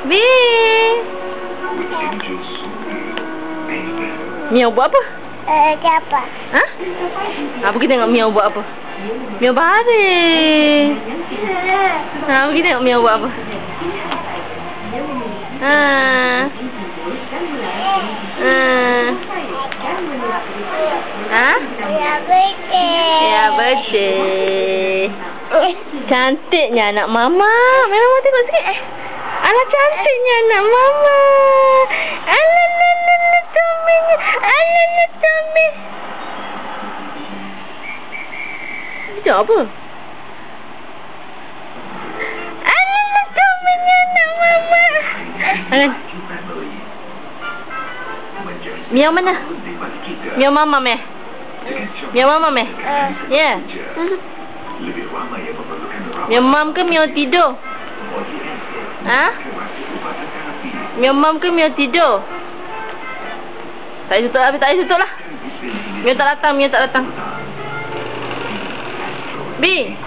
Bi. Miau buat apa? Siapa? Ha? Pergi tengok Miau buat apa. Miau baring. Pergi tengok Miau buat apa. Ya bersih. Cantiknya anak mama. Mama tengok sikit. Alah cantiknya anak mama. Alah Tommy. Alah Tommy. Itu apa? Alah Tommy anak mama. Miau mana? Miau mama meh. Miau mama meh. Ya. Miau mam ke miau tidur? Ha? Miau mam ke miau tidur? Tak tutup lah, tak tutup lah. Miau tak datang, Bi.